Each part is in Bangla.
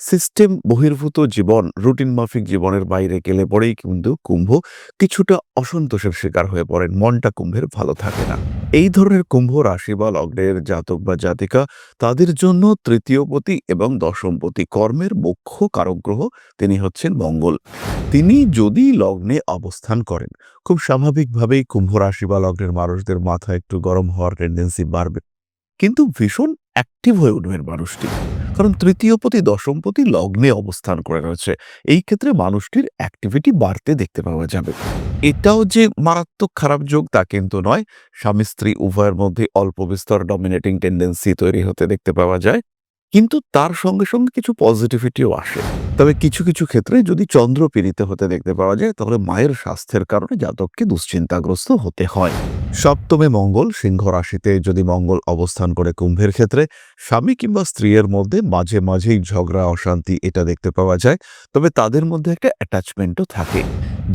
সিস্টেম বহির্ভূত জীবন, রুটিন মাফিক জীবনের বাইরে গেলে পরেই কিন্তু কুম্ভ কিছুটা অসন্তোষের শিকার হয়ে পড়েন। মনটা কুম্ভের ভালো থাকে না। এই ধরনের কুম্ভ রাশি বা লগ্নের জাতক বা জাতিকা, তাদের জন্য তৃতীয়পতি এবং দশমপতি কর্মের মুখ্য কারক গ্রহ তিনি হচ্ছেন মঙ্গল। তিনি যদি লগ্নে অবস্থান করেন, খুব স্বাভাবিকভাবেই কুম্ভ রাশি বা লগ্নের মানুষদের মাথা একটু গরম হওয়ার টেন্ডেন্সি বাড়বে, কিন্তু ভীষণ অ্যাক্টিভ হয়ে উঠবেন মানুষটি। কারণ তৃতীয়পতি দশমপতি লগ্নে অবস্থান করে রয়েছে। এই ক্ষেত্রে মানুষটির অ্যাক্টিভিটি বাড়তে দেখতে পাওয়া যাবে। এটাও যে মারাত্মক খারাপ যোগ তা কিন্তু নয়। স্বামী স্ত্রী উভয়ের মধ্যে অল্প বিস্তর ডমিনেটিং টেন্ডেন্সি তৈরি হতে দেখতে পাওয়া যায়। কিন্তু তার সঙ্গে সঙ্গে কিছু পজিটিভিটিও আসে। তবে কিছু কিছু ক্ষেত্রে যদি চন্দ্র পীড়িত হতে দেখতে পাওয়া যায়, তাহলে মায়ের স্বাস্থ্যের কারণে জাতককে দুশ্চিন্তাগ্রস্ত হতে হয়। সপ্তমে মঙ্গল সিংহ রাশিতে যদি মঙ্গল অবস্থান করে কুম্ভের ক্ষেত্রে স্বামী কিংবা স্ত্রীর মধ্যে মাঝে মাঝেই ঝগড়া অশান্তি এটা দেখতে পাওয়া যায়। তবে তাদের মধ্যে একটা অ্যাটাচমেন্টও থাকে।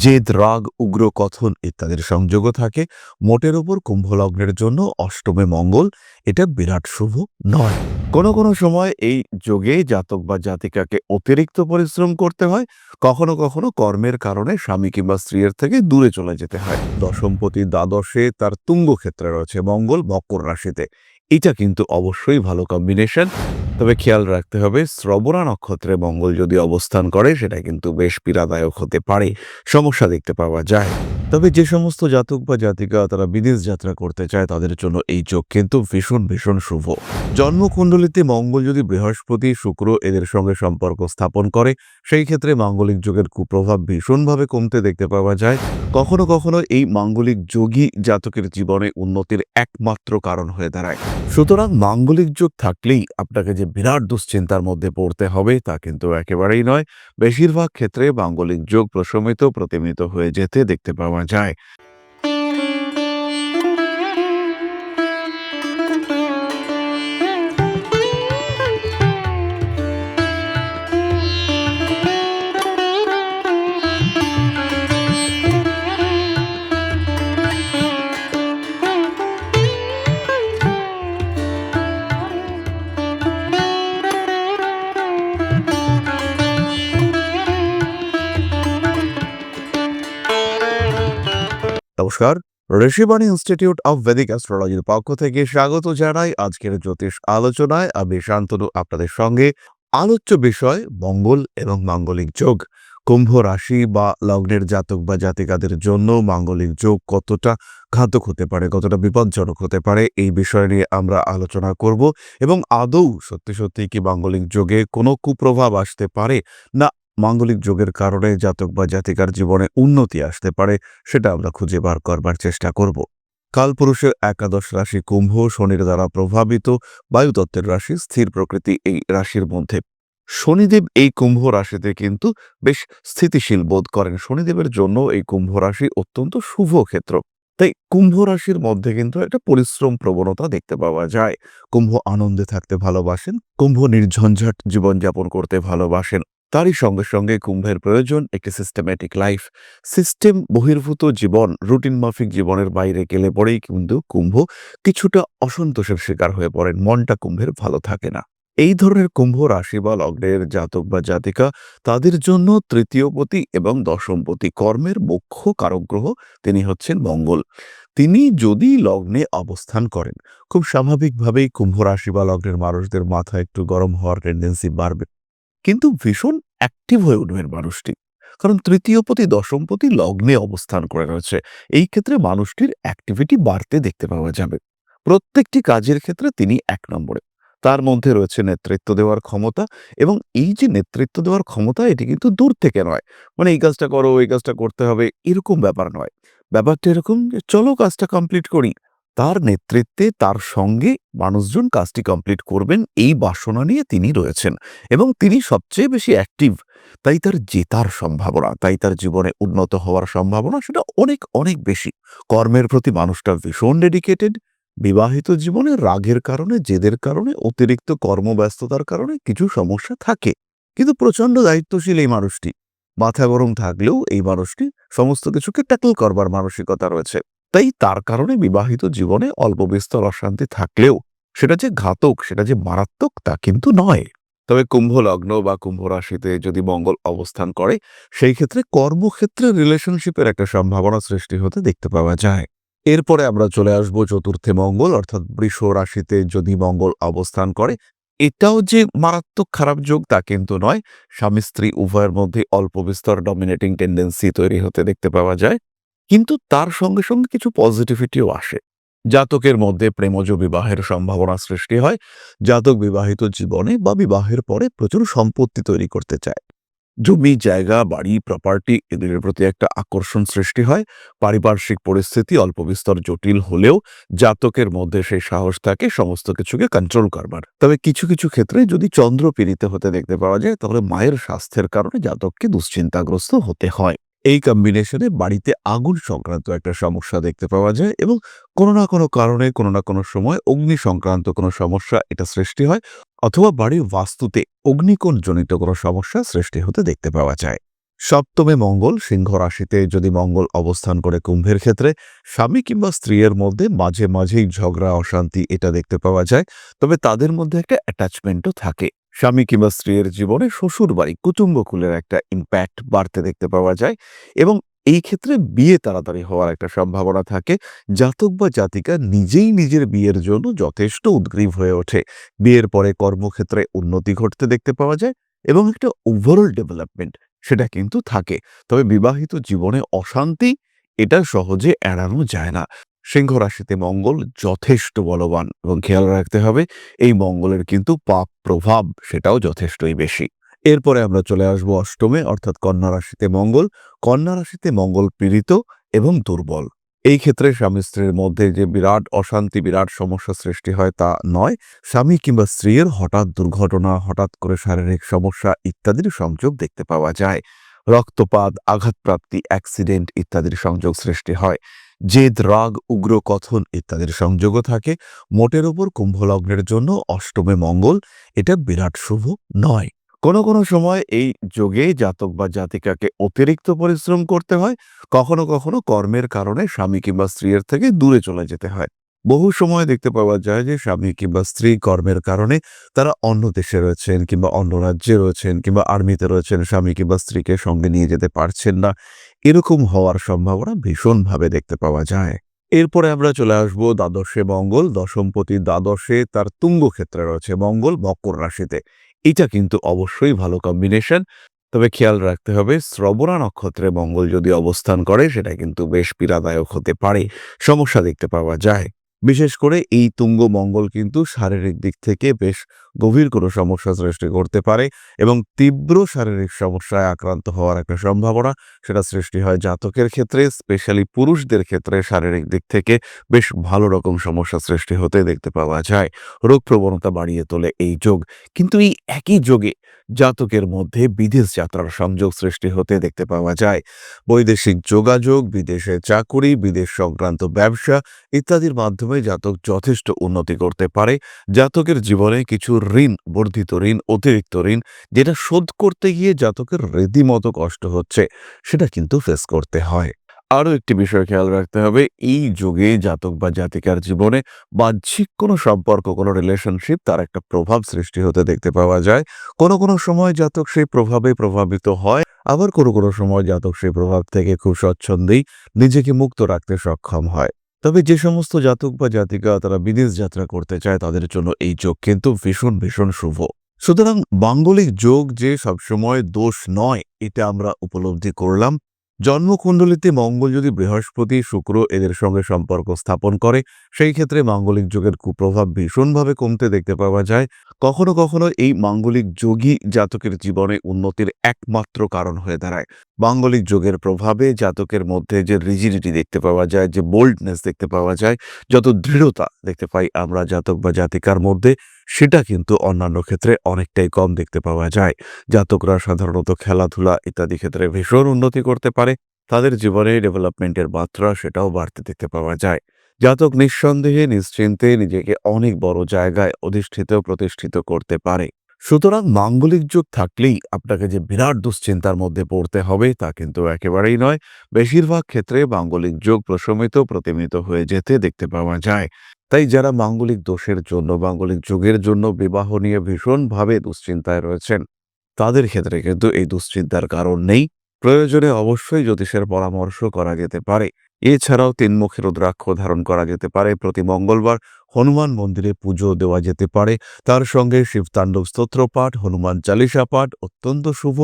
জেদ, রাগ, উগ্র কথন ইত্যাদির সংযোগও থাকে। মোটের ওপর কুম্ভ লগ্নের জন্য অষ্টমে মঙ্গল এটা বিরাট শুভ নয়। কোনো কোনো সময় এই যোগে জাতক বা জাতিকাকে অতিরিক্ত পরিশ্রম করতে হয়। কখনো কখনো কর্মের কারণে স্বামী কিংবা স্ত্রীর থেকে দূরে চলে যেতে হয়। দশমপতি দ্বাদশে তার তুঙ্গ ক্ষেত্রে রয়েছে মঙ্গল মকর রাশিতে। এটা কিন্তু অবশ্যই ভালো কম্বিনেশন। তবে খেয়াল রাখতে হবে, শ্রবণা নক্ষত্রে মঙ্গল যদি অবস্থান করে সেটা কিন্তু বেশ পীড়াদায়ক হতে পারে, সমস্যা দেখতে পাওয়া যায়। তবে যে সমস্ত জাতক বা জাতিকা তারা বিদেশ যাত্রা করতে চায়, তাদের জন্য এই যোগ কিন্তু ভীষণ ভীষণ শুভ। জন্মকুণ্ডলিতে মঙ্গল যদি বৃহস্পতি, শুক্র এদের সঙ্গে সম্পর্ক স্থাপন করে, সেই ক্ষেত্রে মাঙ্গলিক যোগের কুপ্রভাব ভীষণভাবে কমতে দেখতে পাওয়া যায়। কখনো কখনো এই মাঙ্গলিক যোগই জাতকের জীবনে উন্নতির একমাত্র কারণ হয়ে দাঁড়ায়। সুতরাং মাঙ্গলিক যোগ থাকলেই আপনাকে যে বিরাট দুশ্চিন্তার মধ্যে পড়তে হবে তা কিন্তু একেবারেই নয়। বেশিরভাগ ক্ষেত্রে মাঙ্গলিক যোগ প্রশমিত প্রতিমিত হয়ে যেতে দেখতে পাওয়া যায়। নমস্কার, ঋষিবাণী ইনস্টিটিউট অব ভেদিক অ্যাস্ট্রোলজির পক্ষ থেকে স্বাগত জানাই আজকের জ্যোতিষ আলোচনায়। আমি শান্তনু আপনাদের সঙ্গে। আলোচ্য বিষয় মঙ্গল এবং মাঙ্গলিক যোগ। কুম্ভ রাশি বা লগ্নের জাতক বা জাতিকাদের জন্য মাঙ্গলিক যোগ কতটা ঘাতক হতে পারে, কতটা বিপজ্জনক হতে পারে, এই বিষয় নিয়ে আমরা আলোচনা করব। এবং আদৌ সত্যি সত্যি কি মাঙ্গলিক যোগে কোনো কুপ্রভাব আসতে পারে, না মাঙ্গলিক যোগের কারণে জাতক বা জাতিকার জীবনে উন্নতি আসতে পারে, সেটা আমরা খুঁজে বার করবার চেষ্টা করব। কালপুরুষের একাদশ রাশি কুম্ভ, শনির দ্বারা প্রভাবিত বায়ুতত্ত্বের রাশি, স্থির প্রকৃতি এই রাশির মধ্যে। শনিদেব এই কুম্ভ রাশিতে কিন্তু বেশ স্থিতিশীল বোধ করেন। শনিদেবের জন্য এই কুম্ভ রাশি অত্যন্ত শুভ ক্ষেত্র। তাই কুম্ভ রাশির মধ্যে কিন্তু একটা পরিশ্রম প্রবণতা দেখতে পাওয়া যায়। কুম্ভ আনন্দে থাকতে ভালোবাসেন, কুম্ভ নির্ঝঞ্ঝাট জীবনযাপন করতে ভালোবাসেন। তারই সঙ্গে সঙ্গে কুম্ভের প্রয়োজন একটি সিস্টেম্যাটিক লাইফ। সিস্টেম বহির্ভূত জীবন, রুটিন মাফিক জীবনের বাইরে গেলে পরেই কিন্তু কুম্ভ কিছুটা অসন্তোষের শিকার হয়ে পড়েন। মনটা কুম্ভের ভালো থাকে না। এই ধরনের কুম্ভ রাশি বা লগ্নের জাতক বা জাতিকা, তাদের জন্য তৃতীয়পতি এবং দশমপতি কর্মের মুখ্য কারক গ্রহ তিনি হচ্ছেন মঙ্গল। তিনি যদি লগ্নে অবস্থান করেন, খুব স্বাভাবিকভাবেই কুম্ভ রাশি বা লগ্নের মানুষদের মাথা একটু গরম হওয়ার টেন্ডেন্সি বাড়বে, কিন্তু ভীষণ অ্যাক্টিভ হয়ে উঠবেন মানুষটি। কারণ তৃতীয়পতি দশমপতি লগ্নে অবস্থান করে রয়েছে। এই ক্ষেত্রে মানুষটির অ্যাক্টিভিটি বাড়তে দেখতে পাওয়া যাবে। প্রত্যেকটি কাজের ক্ষেত্রে তিনি এক নম্বরে। তার মধ্যে রয়েছে নেতৃত্ব দেওয়ার ক্ষমতা। এবং এই যে নেতৃত্ব দেওয়ার ক্ষমতা, এটি কিন্তু দূর থেকে নয়, মানে এই কাজটা করো, এই কাজটা করতে হবে, এরকম ব্যাপার নয়। ব্যাপারটা এরকম যে চলো কাজটা কমপ্লিট করি। তার নেতৃত্বে তার সঙ্গে মানুষজন কাজটি কমপ্লিট করবেন, এই বাসনা নিয়ে তিনি রয়েছেন। এবং তিনি সবচেয়ে বেশি অ্যাক্টিভ। তাই তার জেতার সম্ভাবনা, তাই তার জীবনে উন্নত হওয়ার সম্ভাবনা সেটা অনেক অনেক বেশি। কর্মের প্রতি মানুষটা ভীষণ ডেডিকেটেড। বিবাহিত জীবনে রাগের কারণে, জেদের কারণে, অতিরিক্ত কর্মব্যস্ততার কারণে কিছু সমস্যা থাকে, কিন্তু প্রচণ্ড দায়িত্বশীল এই মানুষটি। মাথা গরম থাকলেও এই মানুষটি সমস্ত কিছুকে ট্যাকল করবার মানসিকতা রয়েছে। তাই তার কারণে বিবাহিত জীবনে অল্প বিস্তর অশান্তি থাকলেও সেটা যে ঘাতক, সেটা যে মারাত্মক তা কিন্তু নয়। তবে কুম্ভ লগ্ন বা কুম্ভ রাশিতে যদি মঙ্গল অবস্থান করে, সেই ক্ষেত্রে কর্মক্ষেত্রে রিলেশনশিপের একটা সম্ভাবনা সৃষ্টি হতে দেখতে পাওয়া যায়। এরপরে আমরা চলে আসব চতুর্থে মঙ্গল, অর্থাৎ বৃষ রাশিতে যদি মঙ্গল অবস্থান করে, এটাও যে মারাত্মক খারাপ যোগ তা কিন্তু নয়। স্বামী স্ত্রী উভয়ের মধ্যে অল্প বিস্তর ডমিনেটিং টেন্ডেন্সি তৈরি হতে দেখতে পাওয়া যায়, কিন্তু তার সঙ্গে সঙ্গে কিছু পজিটিভিটিও আসে। জাতকের মধ্যে প্রেমজ বিবাহের সম্ভাবনা সৃষ্টি হয়। জাতক বিবাহিত জীবনে বা বিবাহের পরে প্রচুর সম্পত্তি তৈরি করতে চায়। জমি, জায়গা, বাড়ি, প্রপার্টি এদের প্রতি একটা আকর্ষণ সৃষ্টি হয়। পারিপার্শ্বিক পরিস্থিতি অল্প বিস্তর জটিল হলেও জাতকের মধ্যে সেই সাহস থাকে সমস্ত কিছুকে কন্ট্রোল করবার। তবে কিছু কিছু ক্ষেত্রে যদি চন্দ্র পীড়িত হতে দেখতে পাওয়া যায়, তাহলে মায়ের স্বাস্থ্যের কারণে জাতককে দুশ্চিন্তাগ্রস্ত হতে হয়। এই কম্বিনেশনে বাড়িতে আগুন সংক্রান্ত একটা সমস্যা দেখতে পাওয়া যায়, এবং কোনো না কোনো কারণে কোনো না কোনো সময় অগ্নি সংক্রান্ত কোনো সমস্যা এটা সৃষ্টি হয়, অথবা বাড়ির বাস্তুতে অগ্নিকোণজনিত কোনো সমস্যা সৃষ্টি হতে দেখতে পাওয়া যায়। সপ্তমে মঙ্গল সিংহ রাশিতে যদি মঙ্গল অবস্থান করে কুম্ভের ক্ষেত্রে, স্বামী কিংবা স্ত্রীর মধ্যে মাঝে মাঝেই ঝগড়া অশান্তি এটা দেখতে পাওয়া যায়। তবে তাদের মধ্যে একটা অ্যাটাচমেন্টও থাকে। স্বামী কিংবা স্ত্রীর জীবনে শ্বশুর বাড়ি কুটুম্বকুলের একটা ইম্প্যাক্ট বাড়তে দেখতে পাওয়া যায়, এবং এই ক্ষেত্রে বিয়ে তাড়াতাড়ি হওয়ার একটা সম্ভাবনা থাকে। জাতক বা জাতিকা নিজেই নিজের বিয়ের জন্য যথেষ্ট উদ্গ্রীব হয়ে ওঠে। বিয়ের পরে কর্মক্ষেত্রে উন্নতি ঘটতে দেখতে পাওয়া যায়, এবং একটা ওভারঅল ডেভেলপমেন্ট সেটা কিন্তু থাকে। তবে বিবাহিত জীবনে অশান্তি এটা সহজে এড়ানো যায় না। সিংহ রাশিতে মঙ্গল যথেষ্ট বলবান, এবং খেয়াল রাখতে হবে এই মঙ্গলের কিন্তু পাপ প্রভাব সেটাও যথেষ্টই বেশি। এরপরে আমরা চলে আসবো অষ্টমে, অর্থাৎ কন্যা রাশিতে মঙ্গল। কন্যা রাশিতে মঙ্গল পীড়িত এবং দুর্বল। এই ক্ষেত্রে স্বামী স্ত্রীর মধ্যে যে বিরাট অশান্তি, বিরাট সমস্যা সৃষ্টি হয় তা নয়। স্বামী কিংবা স্ত্রীর হঠাৎ দুর্ঘটনা, হঠাৎ করে শারীরিক সমস্যা ইত্যাদির সংযোগ দেখতে পাওয়া যায়। রক্তপাত, আঘাতপ্রাপ্তি, অ্যাক্সিডেন্ট ইত্যাদির সংযোগ সৃষ্টি হয়। জেদ, রাগ, উগ্র কথন ইত্যাদির সংযোগও থাকে। মোটের ওপর কুম্ভ লগ্নের জন্য অষ্টমে মঙ্গল এটা বিরাট শুভ নয়। কোনো কোনো সময় এই যোগে জাতক বা জাতিকাকে অতিরিক্ত পরিশ্রম করতে হয়। কখনো কখনো কর্মের কারণে স্বামী কিংবা স্ত্রীর থেকে দূরে চলে যেতে হয়। বহু সময় দেখতে পাওয়া যায় যে স্বামী কিংবা স্ত্রী কর্মের কারণে তারা অন্য দেশে রয়েছেন, কিংবা অন্য রাজ্যে রয়েছেন, কিংবা আর্মিতে রয়েছেন, স্বামী কিংবা স্ত্রীকে সঙ্গে নিয়ে যেতে পারছেন না। এরকম হওয়ার সম্ভাবনা ভীষণভাবে দেখতে পাওয়া যায়। এরপরে আমরা চলে আসব দ্বাদশে মঙ্গল। দশমপতি দ্বাদশে তার তুঙ্গ ক্ষেত্রে রয়েছে মঙ্গল মকর রাশিতে। এটা কিন্তু অবশ্যই ভালো কম্বিনেশন। তবে খেয়াল রাখতে হবে শ্রবণা নক্ষত্রে মঙ্গল যদি অবস্থান করে, সেটা কিন্তু বেশ পীড়াদায়ক হতে পারে। সমস্যা দেখতে পাওয়া যায়। বিশেষ করে এই তুঙ্গ মঙ্গল কিন্তু শারীরিক দিক থেকে বেশ গভীর কোনো সমস্যা সৃষ্টি করতে পারে, এবং তীব্র শারীরিক সমস্যায় আক্রান্ত হওয়ার একটা সম্ভাবনা সেটা সৃষ্টি হয় জাতকের ক্ষেত্রে। স্পেশালি পুরুষদের ক্ষেত্রে শারীরিক দিক থেকে বেশ ভালো রকম সমস্যা সৃষ্টি হতে দেখতে পাওয়া যায়। রোগ প্রবণতা বাড়িয়ে তোলে এই যোগ। কিন্তু এই একই যোগে জাতকের মধ্যে বিদেশ যাত্রার সংযোগ সৃষ্টি হতে দেখতে পাওয়া যায়। বৈদেশিক যোগাযোগ, বিদেশে চাকুরি, বিদেশ সংক্রান্ত ব্যবসা ইত্যাদির মাধ্যমে জাতক যথেষ্ট উন্নতি করতে পারে। জাতকের জীবনে কিছু ঋণ, বর্ধিত ঋণ, অতিরিক্ত ঋণ যেটা শোধ করতে গিয়ে জাতকের রীতিমতো কষ্ট হচ্ছে, সেটা কিন্তু ফেস করতে হয়। আরও একটি বিষয় খেয়াল রাখতে হবে, এই যুগে জাতক বা জাতিকার জীবনে বাহ্যিক কোনো সম্পর্ক, কোনো রিলেশনশিপ তার একটা প্রভাব সৃষ্টি হতে দেখতে পাওয়া যায়। কোনো কোনো সময় জাতক সেই প্রভাবে প্রভাবিত হয়, আবার কোনো কোনো সময় জাতক সেই প্রভাব থেকে খুব স্বচ্ছন্দেই নিজেকে মুক্ত রাখতে সক্ষম হয়। তবে যে সমস্ত জাতক বা জাতিকা তারা বিদেশ যাত্রা করতে চায়, তাদের জন্য এই যোগ কিন্তু ভীষণ ভীষণ শুভ। সুতরাং মাঙ্গলিক যোগ যে সবসময় দোষ নয়, এটা আমরা উপলব্ধি করলাম। জন্মকুণ্ডলিতে মঙ্গল যদি বৃহস্পতি, শুক্র এদের সঙ্গে সম্পর্ক স্থাপন করে, সেই ক্ষেত্রে মাঙ্গলিক যোগের কুপ্রভাব ভীষণভাবে কমতে দেখতে পাওয়া যায়। কখনো কখনো এই মাঙ্গলিক যোগই জাতকের জীবনে উন্নতির একমাত্র কারণ হয়ে দাঁড়ায়। মাঙ্গলিক যোগের প্রভাবে জাতকের মধ্যে যে রিজিডিটি দেখতে পাওয়া যায়, যে বোল্ডনেস দেখতে পাওয়া যায়, যত দৃঢ়তা দেখতে পাই আমরা জাতক বা জাতিকার মধ্যে, সেটা কিন্তু অন্যান্য ক্ষেত্রে অনেকটাই কম দেখতে পাওয়া যায়। জাতকরা সাধারণত খেলাধুলা ইত্যাদি ক্ষেত্রে ভীষণ উন্নতি করতে পারে। তাদের জীবনে ডেভেলপমেন্টের মাত্রা সেটাও বাড়তে দেখতে পাওয়া যায়। জাতক নিঃসন্দেহে নিশ্চিন্তে নিজেকে অনেক বড় জায়গায় অধিষ্ঠিত প্রতিষ্ঠিত করতে পারে। সুতরাং মাঙ্গলিক যোগ থাকলেই আপনাকে যে বিরাট দুশ্চিন্তার মধ্যে পড়তে হবে তা কিন্তু একেবারেই নয়। বেশিরভাগ ক্ষেত্রে মাঙ্গলিক যোগ প্রশমিত প্রতিমিত হয়ে যেতে দেখতে পাওয়া যায়। তাই যারা মাঙ্গলিক দোষের জন্য, মাঙ্গলিক যোগের জন্য বিবাহ নিয়ে ভীষণভাবে দুশ্চিন্তায় রয়েছেন, তাদের ক্ষেত্রে কিন্তু এই দুশ্চিন্তার কারণ নেই। প্রয়োজনে অবশ্যই জ্যোতিষের পরামর্শ করা যেতে পারে। এছাড়াও তিনমুখী রুদ্রাক্ষ ধারণ করা যেতে পারে। প্রতি মঙ্গলবার হনুমান মন্দিরে পুজো দেওয়া যেতে পারে। তার সঙ্গে শিবতাণ্ডব স্তোত্র পাঠ, হনুমান চালিসা পাঠ অত্যন্ত শুভ।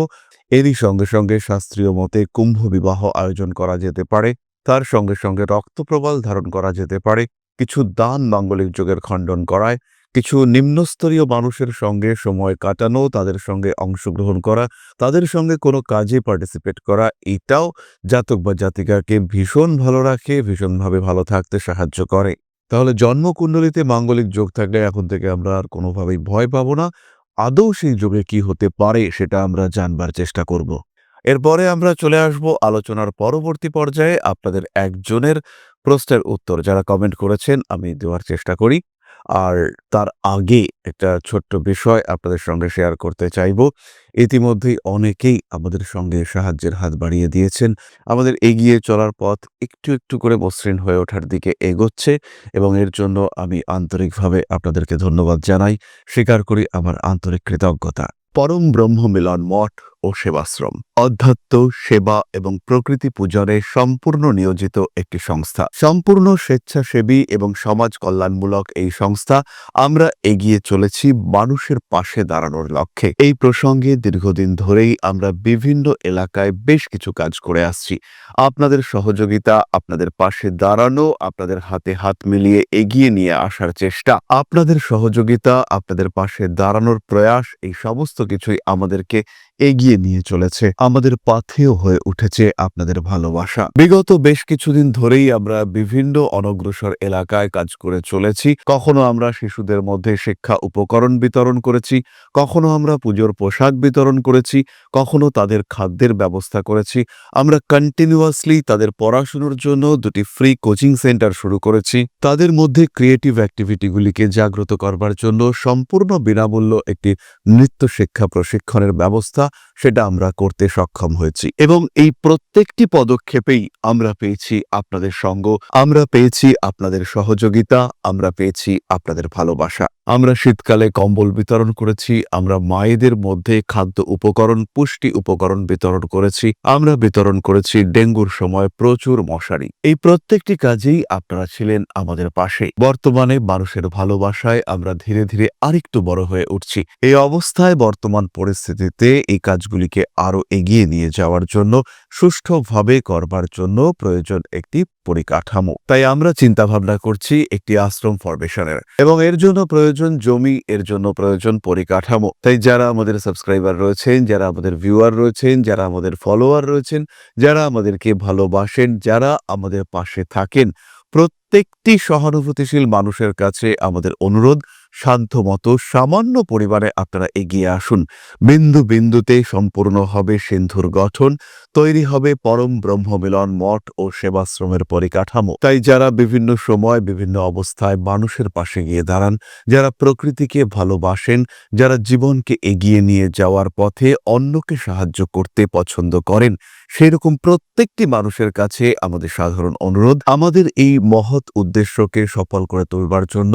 এরই সঙ্গে সঙ্গে শাস্ত্রীয় মতে কুম্ভ বিবাহ আয়োজন করা যেতে পারে। তার সঙ্গে সঙ্গে রক্তপ্রবাল ধারণ করা যেতে পারে। কিছু দান মাঙ্গলিক যোগের খণ্ডন করায়, কিছু নিম্নস্তরীয় মানুষের সঙ্গে সময় কাটানো, তাদের সঙ্গে অংশগ্রহণ করা, তাদের সঙ্গে কোনো কাজে পার্টিসিপেট করা, এটাও জাতক বা জাতিকাকে ভীষণ ভালো রাখে, ভীষণভাবে ভালো থাকতে সাহায্য করে। তাহলে জন্মকুণ্ডলিতে মাঙ্গলিক যোগ থাকলে এখন থেকে আমরা আর কোনোভাবেই ভয় পাবো না। আদৌ সেই যোগে কি হতে পারে সেটা আমরা জানবার চেষ্টা করব। এরপরে আমরা চলে আসব আলোচনার পরবর্তী পর্যায়ে। আপনাদের একজনের প্রশ্নের উত্তর যারা কমেন্ট করেছেন আমি দেওয়ার চেষ্টা করি। আর তার আগে একটা ছোট্ট বিষয় আপনাদের সঙ্গে শেয়ার করতে চাইব। ইতিমধ্যেই অনেকেই আমাদের সঙ্গে সাহায্যের হাত বাড়িয়ে দিয়েছেন। আমাদের এগিয়ে চলার পথ একটু একটু করে মসৃণ হয়ে ওঠার দিকে এগোচ্ছে এবং এর জন্য আমি আন্তরিকভাবে আপনাদেরকে ধন্যবাদ জানাই। স্বীকার করি আমার আন্তরিক কৃতজ্ঞতা। পরম ব্রহ্ম মিলন মঠ ও সেবাশ্রম অধ্যাত্ম, সেবা এবং প্রকৃতি পূজনে সম্পূর্ণ নিয়োজিত একটি সংস্থা। সম্পূর্ণ স্বেচ্ছাসেবী এবং সমাজ কল্যাণমূলক এই সংস্থা। আমরা এগিয়ে চলেছি মানুষের পাশে দাঁড়ানোর লক্ষ্যে। এই প্রসঙ্গে দীর্ঘদিন ধরেই আমরা বিভিন্ন এলাকায় বেশ কিছু কাজ করে আসছি। আপনাদের সহযোগিতা, আপনাদের পাশে দাঁড়ানো, আপনাদের হাতে হাত মিলিয়ে এগিয়ে নিয়ে আসার চেষ্টা, আপনাদের সহযোগিতা, আপনাদের পাশে দাঁড়ানোর প্রয়াস, এই সমস্ত কিছুই আমাদেরকে এগিয়ে নিয়ে চলেছে। আমাদের পাথেয় হয়ে উঠেছে আপনাদের ভালোবাসা। বিগত বেশ কিছুদিন ধরেই আমরা বিভিন্ন অনগ্রসর এলাকায় কাজ করে চলেছি। কখনো আমরা শিশুদের মধ্যে শিক্ষা উপকরণ বিতরণ করেছি, কখনো আমরা পুজোর পোশাক বিতরণ করেছি, কখনো তাদের খাদ্যের ব্যবস্থা করেছি। আমরা কন্টিনিউয়াসলি তাদের পড়াশোনার জন্য 2টি ফ্রি কোচিং সেন্টার শুরু করেছি। তাদের মধ্যে ক্রিয়েটিভ অ্যাক্টিভিটিগুলিকে জাগ্রত করবার জন্য সম্পূর্ণ বিনামূল্য একটি নৃত্য শিক্ষা প্রশিক্ষণের ব্যবস্থা, সেটা আমরা করতে সক্ষম হয়েছি। এবং এই প্রত্যেকটি পদক্ষেপেই আমরা পেয়েছি আপনাদের সঙ্গ, আমরা পেয়েছি আপনাদের সহযোগিতা, আমরা পেয়েছি আপনাদের ভালোবাসা। আমরা শীতকালে কম্বল বিতরণ করেছি, আমরা মায়েদের মধ্যে খাদ্য উপকরণ, পুষ্টি উপকরণ বিতরণ করেছি, আমরা বিতরণ করেছি ডেঙ্গুর সময় প্রচুর মশারি। এই প্রত্যেকটি কাজেই আপনারা ছিলেন আমাদের পাশে। বর্তমানে মানুষের ভালোবাসায় আমরা ধীরে ধীরে আরেকটু বড় হয়ে উঠছি। এই অবস্থায় বর্তমান পরিস্থিতিতে এই কাজগুলিকে আরো এগিয়ে নিয়ে যাওয়ার জন্য, সুষ্ঠুভাবে করবার জন্য প্রয়োজন একটি পরিকাঠামো। তাই আমরা চিন্তা ভাবনা করছি একটি আশ্রম ফরমেশনের, এবং এর জন্য প্রয়োজন জমি, এর জন্য প্রয়োজন পরিকাঠামো। তাই যারা আমাদের সাবস্ক্রাইবার রয়েছেন, যারা আমাদের ভিউয়ার রয়েছেন, যারা আমাদের ফলোয়ার রয়েছেন, যারা আমাদেরকে ভালোবাসেন, যারা আমাদের পাশে থাকেন, প্রত্যেকটি সহানুভূতিশীল মানুষের কাছে আমাদের অনুরোধ, সাধ্যমতো সামান্য পরিমাণে আপনারা এগিয়ে আসুন। বিন্দু বিন্দুতে সম্পূর্ণ হবে সিন্ধুর গঠন, তৈরি হবে পরম ব্রহ্মমিলন মঠ ও সেবাশ্রমের পরিকাঠামো। তাই যারা বিভিন্ন সময় বিভিন্ন অবস্থায় মানুষের পাশে গিয়ে দাঁড়ান, যারা প্রকৃতিকে ভালোবাসেন, যারা জীবনকে এগিয়ে নিয়ে যাওয়ার পথে অন্যকে সাহায্য করতে পছন্দ করেন, সেরকম প্রত্যেকটি মানুষের কাছে আমাদের সাধারণ অনুরোধ, আমাদের এই মহৎ উদ্দেশ্যকে সফল করে তুলবার জন্য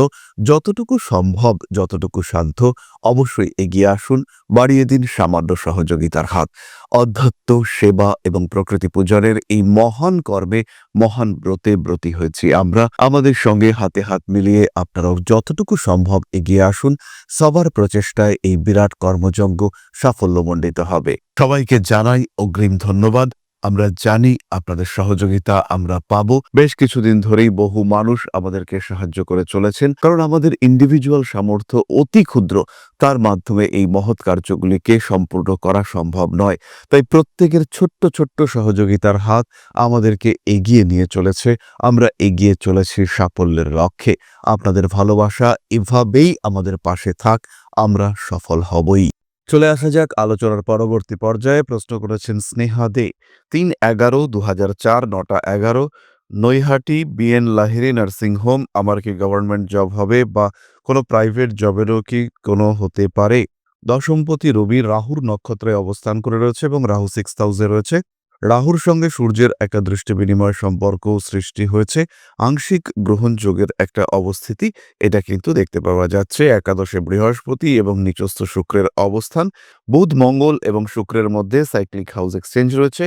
যতটুকু সম্ভব, যতটুকু সাধ্য, অবশ্যই এগিয়ে আসুন, বাড়িয়ে দিন সামান্য সহযোগিতার হাত। অধ্যাত্ম, সেবা এবং প্রকৃতি পূজনের এই মহান কর্মে, মহান ব্রতে ব্রতী হয়েছি আমরা। আমাদের সঙ্গে হাতে হাত মিলিয়ে আপনারাও যতটুকু সম্ভব এগিয়ে আসুন। সবার প্রচেষ্টায় এই বিরাট কর্মযজ্ঞ সাফল্যমণ্ডিত হবে। সবাইকে জানাই অগ্রিম ধন্যবাদ। আমরা জানি আপনাদের সহযোগিতা আমরা পাবো। বেশ কিছুদিন ধরেই বহু মানুষ আমাদেরকে সাহায্য করে চলেছেন, কারণ আমাদের ইন্ডিভিজুয়াল সামর্থ্য অতি ক্ষুদ্র, তার মাধ্যমে এই মহৎ কার্যগুলিকে সম্পূর্ণ করা সম্ভব নয়। তাই প্রত্যেকের ছোট্ট ছোট্ট সহযোগিতার হাত আমাদেরকে এগিয়ে নিয়ে চলেছে। আমরা এগিয়ে চলেছি সাফল্যের লক্ষ্যে। আপনাদের ভালোবাসা এভাবেই আমাদের পাশে থাক, আমরা সফল হবই। চলে আসা যাক আলোচনার পরবর্তী পর্যায়ে। প্রশ্ন করেছেন স্নেহা দে। ৩/১১/২০০৪, ৯টা ১১, Naihati BN Lahiri nursing home. আমার কি গভর্নমেন্ট জব হবে বা কোনো প্রাইভেট জবেরও কি কোনো হতে পারে? দশমপতি রবি রাহুর নক্ষত্রে অবস্থান করে রয়েছে এবং রাহু 6th হাউসে রয়েছে। রাহুর সঙ্গে সূর্যের একটা দৃষ্টি বিনিময় সম্পর্কও সৃষ্টি হয়েছে। আংশিক গ্রহণযোগের একটা অবস্থিতি এটা কিন্তু দেখতে পাওয়া যাচ্ছে। একাদশে বৃহস্পতি এবং নিচস্থ শুক্রের অবস্থান, বুধ মঙ্গল এবং শুক্রের মধ্যে সাইক্লিক হাউস এক্সচেঞ্জ রয়েছে।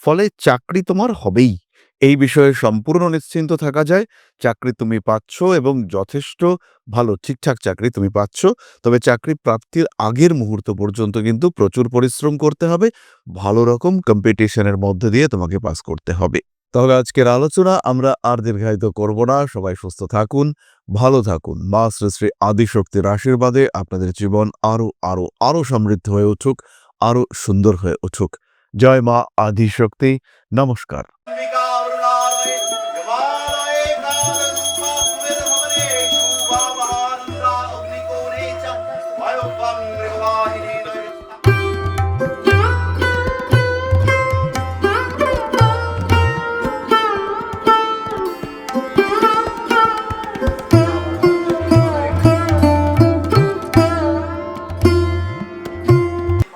ফলে চাকরি তোমার হবেই, এই বিষয়ে সম্পূর্ণ নিশ্চিন্ত থাকা যায়। চাকরি তুমি পাচ্ছ এবং যথেষ্ট ভালো ঠিকঠাক চাকরি তুমি পাচ্ছ। তবে চাকরি প্রাপ্তির আগের মুহূর্ত পর্যন্ত কিন্তু প্রচুর পরিশ্রম করতে হবে, ভালো রকম কম্পিটিশনের মধ্যে দিয়ে তোমাকে পাস করতে হবে। তাহলে আজকের আলোচনা আমরা আর দীর্ঘায়িত করব না। সবাই সুস্থ থাকুন, ভালো থাকুন। মা শ্রী শ্রী আদিশক্তির আশীর্বাদে আপনাদের জীবন আরো আরো আরো সমৃদ্ধ হয়ে উঠুক, আরো সুন্দর হয়ে উঠুক। জয় মা আদিশক্তি। নমস্কার।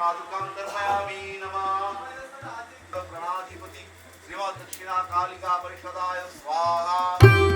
पादुकां दर्शयामि नमः गणाधिपति श्रीमद् दक्षिणा कालिका परिषदाय स्वाहा।